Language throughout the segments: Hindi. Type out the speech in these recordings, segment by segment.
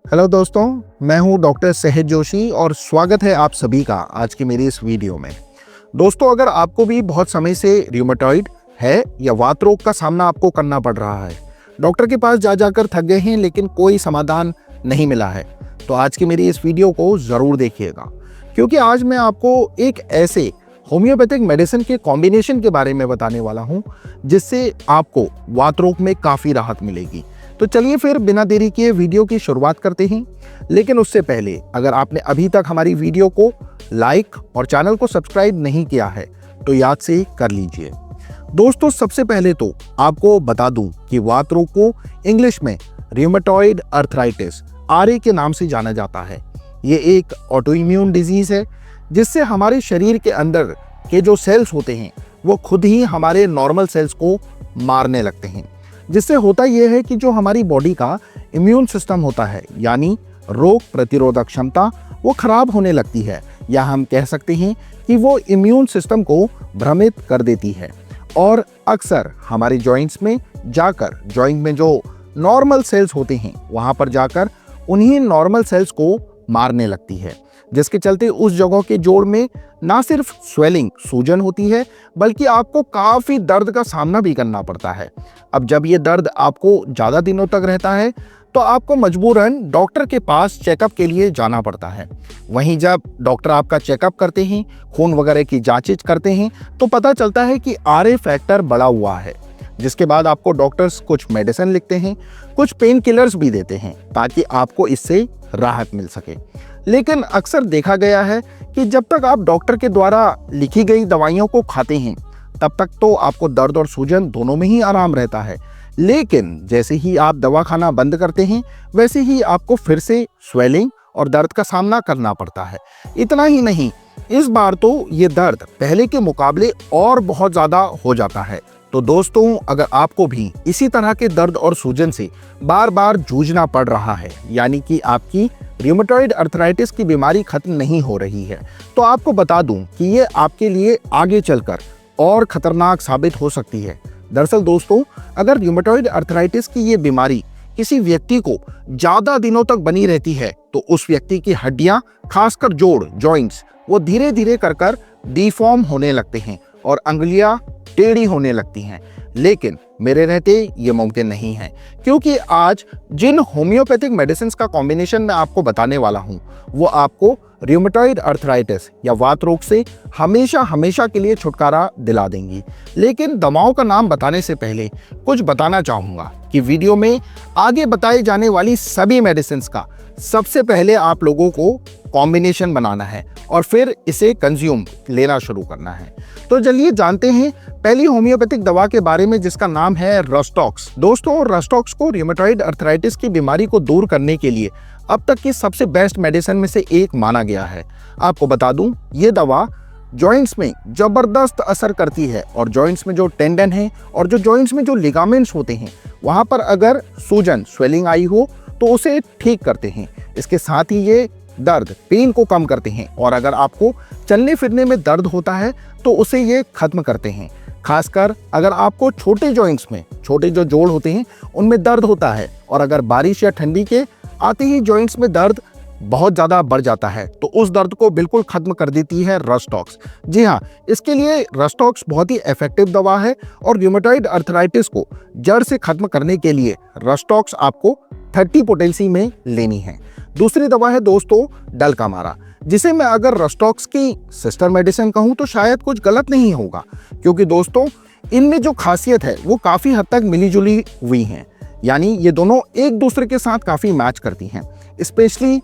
हेलो दोस्तों, मैं हूं डॉक्टर सहज जोशी और स्वागत है आप सभी का आज की मेरी इस वीडियो में। दोस्तों, अगर आपको भी बहुत समय से रूमेटॉइड है या वात रोग का सामना आपको करना पड़ रहा है, डॉक्टर के पास जा जाकर थक गए हैं लेकिन कोई समाधान नहीं मिला है, तो आज की मेरी इस वीडियो को ज़रूर देखिएगा, क्योंकि आज मैं आपको एक ऐसे होम्योपैथिक मेडिसिन के कॉम्बिनेशन के बारे में बताने वाला हूं जिससे आपको वात रोग में काफ़ी राहत मिलेगी। तो चलिए फिर बिना देरी किए वीडियो की शुरुआत करते हैं। लेकिन उससे पहले अगर आपने अभी तक हमारी वीडियो को लाइक और चैनल को सब्सक्राइब नहीं किया है तो याद से कर लीजिए। दोस्तों, सबसे पहले तो आपको बता दूं कि वात रोग को इंग्लिश में रूमेटॉइड अर्थराइटिस RA के नाम से जाना जाता है। ये एक ऑटो इम्यून डिजीज है जिससे हमारे शरीर के अंदर के जो सेल्स होते हैं वो खुद ही हमारे नॉर्मल सेल्स को मारने लगते हैं। जिससे होता यह है कि जो हमारी बॉडी का इम्यून सिस्टम होता है, यानी रोग प्रतिरोधक क्षमता, वो खराब होने लगती है, या हम कह सकते हैं कि वो इम्यून सिस्टम को भ्रमित कर देती है और अक्सर हमारे जॉइंट्स में जाकर, जॉइंट में जो नॉर्मल सेल्स होते हैं वहाँ पर जाकर उन्हीं नॉर्मल सेल्स को मारने लगती है, जिसके चलते उस जगह के जोड़ में ना सिर्फ स्वेलिंग, सूजन होती है, बल्कि आपको काफ़ी दर्द का सामना भी करना पड़ता है। अब जब ये दर्द आपको ज़्यादा दिनों तक रहता है तो आपको मजबूरन डॉक्टर के पास चेकअप के लिए जाना पड़ता है। वहीं जब डॉक्टर आपका चेकअप करते हैं, खून वगैरह की जांच करते हैं, तो पता चलता है कि RA फैक्टर बढ़ा हुआ है, जिसके बाद आपको डॉक्टर्स कुछ मेडिसिन लिखते हैं, कुछ पेन किलर्स भी देते हैं ताकि आपको इससे राहत मिल सके। लेकिन अक्सर देखा गया है कि जब तक आप डॉक्टर के द्वारा लिखी गई दवाइयों को खाते हैं तब तक तो आपको दर्द और सूजन दोनों में ही आराम रहता है, लेकिन जैसे ही आप दवा खाना बंद करते हैं वैसे ही आपको फिर से स्वेलिंग और दर्द का सामना करना पड़ता है। इतना ही नहीं, इस बार तो ये दर्द पहले के मुकाबले और बहुत ज़्यादा हो जाता है। तो दोस्तों, अगर आपको भी इसी तरह के दर्द और सूजन से बार बार जूझना पड़ रहा है, यानी कि आपकी रूमेटॉइड अर्थराइटिस की बीमारी खत्म नहीं हो रही है, तो आपको बता दूं कि ये आपके लिए आगे चलकर और खतरनाक साबित हो सकती है। दरअसल दोस्तों, अगर रूमेटॉइड अर्थराइटिस की ये बीमारी किसी व्यक्ति को ज़्यादा दिनों तक बनी रहती है तो उस व्यक्ति की हड्डियां, खासकर जोड़, जॉइंट्स, वो धीरे धीरे कर डिफॉर्म होने लगते हैं और अंगुलियां टेढ़ी होने लगती हैं। लेकिन मेरे रहते ये मुमकिन नहीं है, क्योंकि आज जिन होम्योपैथिक मेडिसिन का कॉम्बिनेशन मैं आपको बताने वाला हूँ वो आपको रूमेटॉइड अर्थराइटिस या वात रोग से हमेशा हमेशा के लिए छुटकारा दिला देंगी। लेकिन दवाओं का नाम बताने से पहले कुछ बताना चाहूँगा कि वीडियो में आगे बताए जाने वाली सभी मेडिसिन का सबसे पहले आप लोगों को कॉम्बिनेशन बनाना है और फिर इसे कंज्यूम लेना शुरू करना है। तो चलिए जानते हैं पहली होम्योपैथिक दवा के बारे में, जिसका नाम है रस्टॉक्स। दोस्तों, रस्टॉक्स को रूमेटॉइड अर्थराइटिस की बीमारी को दूर करने के लिए अब तक की सबसे बेस्ट मेडिसिन में से एक माना गया है। आपको बता दूं, ये दवा जॉइंट्स में जबरदस्त असर करती है और जॉइंट्स में जो टेंडन है और जो जॉइंट्स में जो लिगामेंट्स होते हैं वहाँ पर अगर सूजन, स्वेलिंग आई हो तो उसे ठीक करते हैं। इसके साथ ही ये दर्द, पेन को कम करते हैं और अगर आपको चलने फिरने में दर्द होता है तो उसे ये खत्म करते हैं। खासकर अगर आपको छोटे जॉइंट्स में, छोटे जो जोड़ होते हैं उनमें दर्द होता है और अगर बारिश या ठंडी के आते ही जॉइंट्स में दर्द बहुत ज़्यादा बढ़ जाता है तो उस दर्द को बिल्कुल खत्म कर देती है रस्टॉक्स। जी हाँ, इसके लिए रस्टॉक्स बहुत ही इफेक्टिव दवा है और रूमेटॉइड अर्थराइटिस को जड़ से खत्म करने के लिए रस्टॉक्स आपको 30 पोटेंसी में लेनी है। दूसरी दवा है दोस्तों डलकामारा, जिसे मैं अगर रस्टॉक्स की सिस्टर मेडिसिन कहूँ तो शायद कुछ गलत नहीं होगा, क्योंकि दोस्तों इनमें जो खासियत है वो काफ़ी हद तक मिली जुली हुई हैं, यानी ये दोनों एक दूसरे के साथ काफ़ी मैच करती हैं। स्पेशली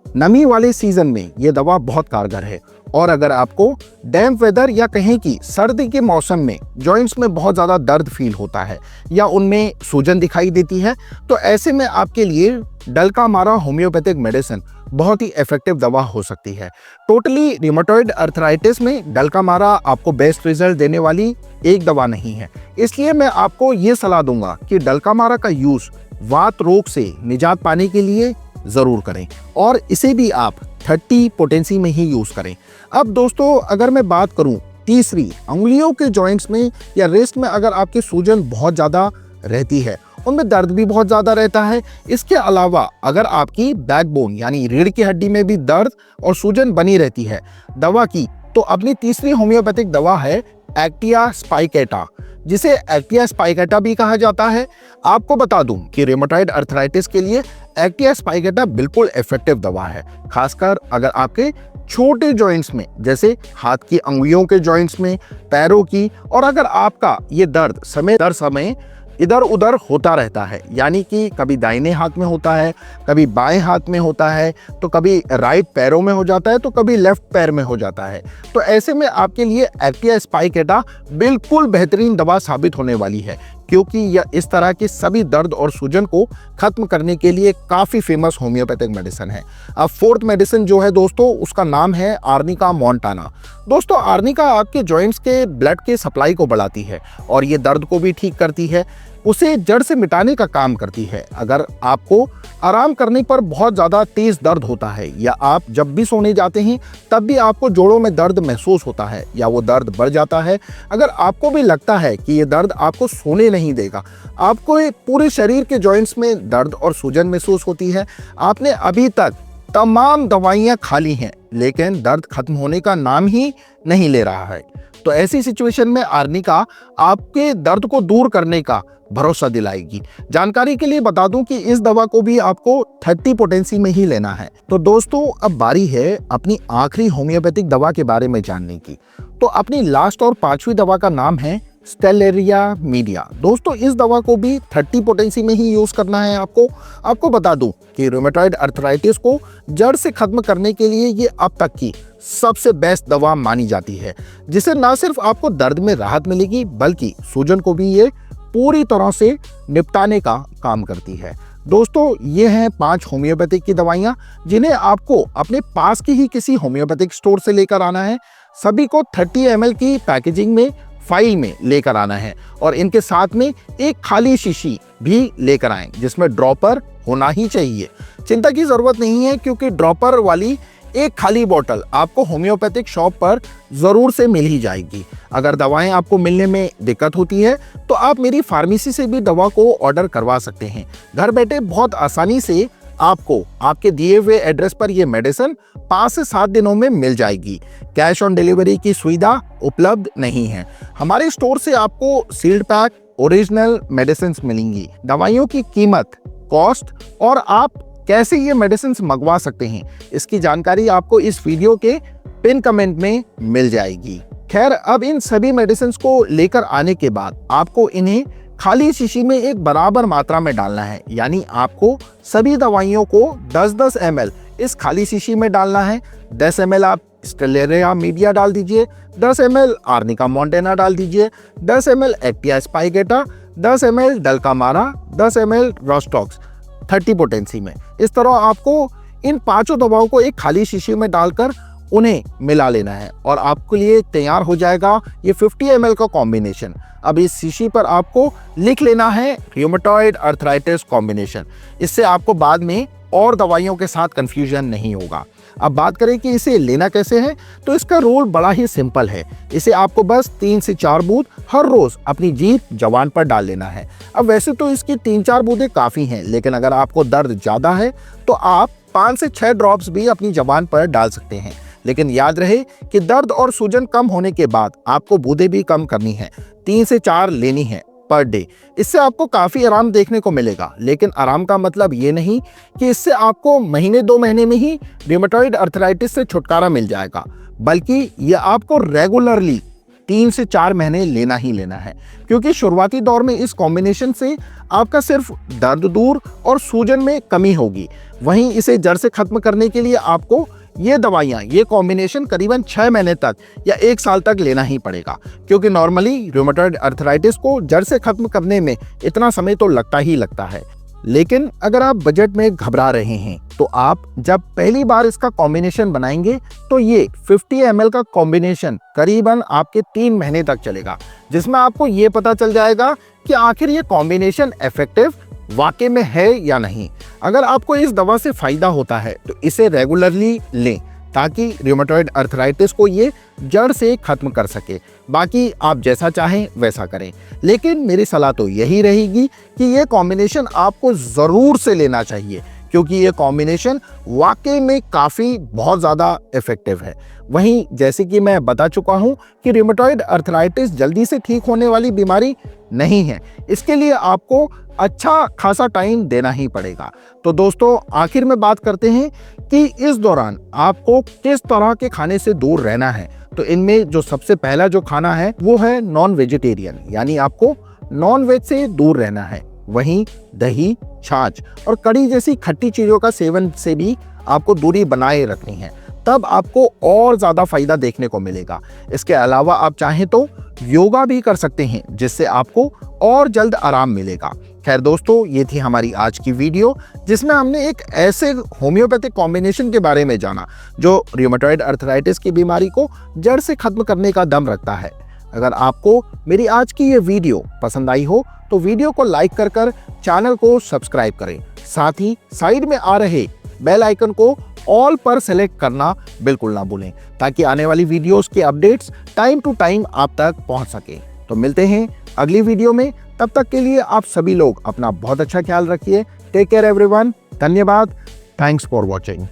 नमी वाले सीजन में ये दवा बहुत कारगर है और अगर आपको डैम्प वेदर या कहें कि सर्दी के मौसम में जॉइंट्स में बहुत ज़्यादा दर्द फील होता है या उनमें सूजन दिखाई देती है तो ऐसे में आपके लिए डलकामारा होम्योपैथिक मेडिसिन बहुत ही इफेक्टिव दवा हो सकती है। टोटली रूमेटॉइड अर्थराइटिस में डलकामारा आपको बेस्ट रिजल्ट देने वाली एक दवा नहीं है, इसलिए मैं आपको ये सलाह दूंगा कि डलकामारा का यूज़ वात रोग से निजात पाने के लिए ज़रूर करें और इसे भी आप 30 पोटेंसी में ही यूज़ करें। अब दोस्तों, अगर मैं बात करूं तीसरी, अंगुलियों के जॉइंट्स में या रिस्ट में अगर आपकी सूजन बहुत ज़्यादा रहती है उनमें दर्द भी बहुत ज़्यादा रहता है। इसके अलावा अगर आपकी बैकबोन यानी रीढ़ की हड्डी में भी दर्द और सूजन बनी रहती है दवा की, तो अपनी तीसरी होम्योपैथिक दवा है एक्टिया स्पाइकेटा, जिसे एक्टिया स्पाइकेटा भी कहा जाता है। आपको बता दूं कि रूमेटॉइड अर्थराइटिस के लिए एक्टिया स्पाइकेटा बिल्कुल इफेक्टिव दवा है, खासकर अगर आपके छोटे जॉइंट्स में, जैसे हाथ की अंगुलियों के जॉइंट्स में, पैरों की, और अगर आपका ये दर्द समय दर समय इधर उधर होता रहता है, यानी कि कभी दाहिने हाथ में होता है, कभी बाएं हाथ में होता है, तो कभी राइट पैरों में हो जाता है, तो कभी लेफ्ट पैर में हो जाता है, तो ऐसे में आपके लिए एक्टिया स्पाइकेटा बिल्कुल बेहतरीन दवा साबित होने वाली है, क्योंकि यह इस तरह के सभी दर्द और सूजन को खत्म करने के लिए काफ़ी फेमस होम्योपैथिक मेडिसिन है। अब फोर्थ मेडिसिन जो है दोस्तों, उसका नाम है आर्निका मोंटाना। दोस्तों, आर्निका आपके जॉइंट्स के ब्लड के सप्लाई को बढ़ाती है और ये दर्द को भी ठीक करती है, उसे जड़ से मिटाने का काम करती है। अगर आपको आराम करने पर बहुत ज़्यादा तेज़ दर्द होता है, या आप जब भी सोने जाते हैं तब भी आपको जोड़ों में दर्द महसूस होता है, या वो दर्द बढ़ जाता है, अगर आपको भी लगता है कि ये दर्द आपको सोने नहीं देगा, आपको पूरे शरीर के जॉइंट्स में दर्द और सूजन महसूस होती है, आपने अभी तक तमाम दवाइयाँ खा ली हैं लेकिन दर्द खत्म होने का नाम ही नहीं ले रहा है, तो ऐसी सिचुएशन में आर्निका आपके दर्द को दूर करने का भरोसा दिलाएगी। जानकारी के लिए बता दूं कि इस दवा को भी आपको 30 पोटेंसी में ही लेना है। तो दोस्तों, अब बारी है अपनी आखिरी होम्योपैथिक दवा के बारे में जानने की। तो अपनी लास्ट और पांचवी दवा का नाम है स्टेलेरिया मीडिया। दोस्तों, इस दवा को भी 30 पोटेंसी में ही यूज करना है आपको बता दूं कि रूमेटॉइड अर्थराइटिस को जड़ से खत्म करने के लिए ये अब तक की सबसे बेस्ट दवा मानी जाती है, जिसे ना सिर्फ आपको दर्द में राहत मिलेगी बल्कि सूजन को भी ये पूरी तरह से निपटाने का काम करती है। दोस्तों, ये हैं 5 होम्योपैथिक की दवाइयाँ जिन्हें आपको अपने पास की ही किसी होम्योपैथिक स्टोर से लेकर आना है। सभी को 30 ml की पैकेजिंग में फाइल में लेकर आना है और इनके साथ में एक खाली शीशी भी लेकर आएं जिसमें ड्रॉपर होना ही चाहिए। चिंता की ज़रूरत नहीं है, क्योंकि ड्रॉपर वाली एक खाली बोतल आपको होम्योपैथिक शॉप पर ज़रूर से मिल ही जाएगी। अगर दवाएं आपको मिलने में दिक्कत होती है तो आप मेरी फार्मेसी से भी दवा को ऑर्डर करवा सकते हैं। घर बैठे बहुत आसानी से आपको आपके दिए हुए एड्रेस पर यह मेडिसिन 5 से 7 दिनों में मिल जाएगी। कैश ऑन डिलीवरी की सुविधा उपलब्ध नहीं है। हमारे स्टोर से आपको सील्ड पैक ओरिजिनल मेडिसिन मिलेंगी। दवाइयों की कीमत, कॉस्ट और आप कैसे ये मेडिसिन मंगवा सकते हैं, इसकी जानकारी आपको इस वीडियो के पिन कमेंट में मिल जाएगी। खैर, अब इन सभी मेडिसिन को लेकर आने के बाद आपको इन्हें खाली शीशी में एक बराबर मात्रा में डालना है, यानी आपको सभी दवाइयों को 10-10 ml इस खाली शीशी में डालना है। 10 ml आप स्टेलेरिया मीडिया डाल दीजिए, 10 ml आर्निका मोंटाना डाल दीजिए, 10 ml Actaea spicata, 10 ml Dulcamara, 10 ml rhus tox 30 potency में। इस तरह आपको इन 5 दवाओं को एक खाली शीशी में डालकर उन्हें मिला लेना है और आपके लिए तैयार हो जाएगा ये 50 ml का कॉम्बिनेशन। अब इस शीशी पर आपको लिख लेना है रूमेटॉइड अर्थराइटिस कॉम्बिनेशन। इससे आपको बाद में और दवाइयों के साथ कंफ्यूजन नहीं होगा। अब बात करें कि इसे लेना कैसे है, तो इसका रूल बड़ा ही सिंपल है। इसे आपको बस 3 से 4 बूंद हर रोज अपनी जीभ जबान पर डाल लेना है। अब वैसे तो इसकी 3-4 बूंदें काफ़ी हैं, लेकिन अगर आपको दर्द ज़्यादा है तो आप 5 से 6 ड्रॉप्स भी अपनी जबान पर डाल सकते हैं। लेकिन याद रहे कि दर्द और सूजन कम होने के बाद आपको बूंदें भी कम करनी है, 3 से 4 लेनी है पर डे। इससे आपको काफ़ी आराम देखने को मिलेगा, लेकिन आराम का मतलब ये नहीं कि इससे आपको महीने 2 महीने में ही रूमेटॉइड अर्थराइटिस से छुटकारा मिल जाएगा, बल्कि ये आपको रेगुलरली 3 से 4 महीने लेना ही लेना है, क्योंकि शुरुआती दौर में इस कॉम्बिनेशन से आपका सिर्फ दर्द दूर और सूजन में कमी होगी। वहीं इसे जड़ से खत्म करने के लिए आपको ये दवाइयाँ, ये कॉम्बिनेशन करीबन 6 महीने तक या 1 साल तक लेना ही पड़ेगा, क्योंकि नॉर्मली रूमेटॉइड अर्थराइटिस को जड़ से खत्म करने में इतना समय तो लगता ही लगता है। लेकिन अगर आप बजट में घबरा रहे हैं तो आप जब पहली बार इसका कॉम्बिनेशन बनाएंगे तो ये 50 ml का कॉम्बिनेशन करीबन आपके 3 महीने तक चलेगा, जिसमें आपको ये पता चल जाएगा कि आखिर ये कॉम्बिनेशन इफेक्टिव वाकई में है या नहीं। अगर आपको इस दवा से फायदा होता है तो इसे रेगुलरली लें, ताकि रूमेटॉइड अर्थराइटिस को ये जड़ से खत्म कर सके। बाकी आप जैसा चाहें वैसा करें, लेकिन मेरी सलाह तो यही रहेगी कि ये कॉम्बिनेशन आपको ज़रूर से लेना चाहिए, क्योंकि ये कॉम्बिनेशन वाकई में काफ़ी बहुत ज़्यादा इफ़ेक्टिव है। वहीं जैसे कि मैं बता चुका हूँ कि रूमेटॉइड अर्थराइटिस जल्दी से ठीक होने वाली बीमारी नहीं है, इसके लिए आपको अच्छा खासा टाइम देना ही पड़ेगा। तो दोस्तों, आखिर में बात करते हैं कि इस दौरान आपको किस तरह के खाने से दूर रहना है। तो इनमें जो सबसे पहला जो खाना है वो है नॉन वेजिटेरियन, यानी आपको नॉन वेज से दूर रहना है। वहीं दही, छाछ और कड़ी जैसी खट्टी चीज़ों का सेवन से भी आपको दूरी बनाए रखनी है, तब आपको और ज़्यादा फायदा देखने को मिलेगा। इसके अलावा आप चाहें तो योगा भी कर सकते हैं, जिससे आपको और जल्द आराम मिलेगा। खैर दोस्तों, ये थी हमारी आज की वीडियो, जिसमें हमने एक ऐसे होम्योपैथिक कॉम्बिनेशन के बारे में जाना जो रूमेटॉइड अर्थराइटिस की बीमारी को जड़ से खत्म करने का दम रखता है। अगर आपको मेरी आज की ये वीडियो पसंद आई हो तो वीडियो को लाइक कर चैनल को सब्सक्राइब करें। साथ ही साइड में आ रहे बेल आइकन को ऑल पर सेलेक्ट करना बिल्कुल ना भूलें, ताकि आने वाली वीडियोस के अपडेट्स टाइम टू टाइम आप तक पहुंच सके। तो मिलते हैं अगली वीडियो में, तब तक के लिए आप सभी लोग अपना बहुत अच्छा ख्याल रखिए। Take care everyone. धन्यवाद। Thanks for watching.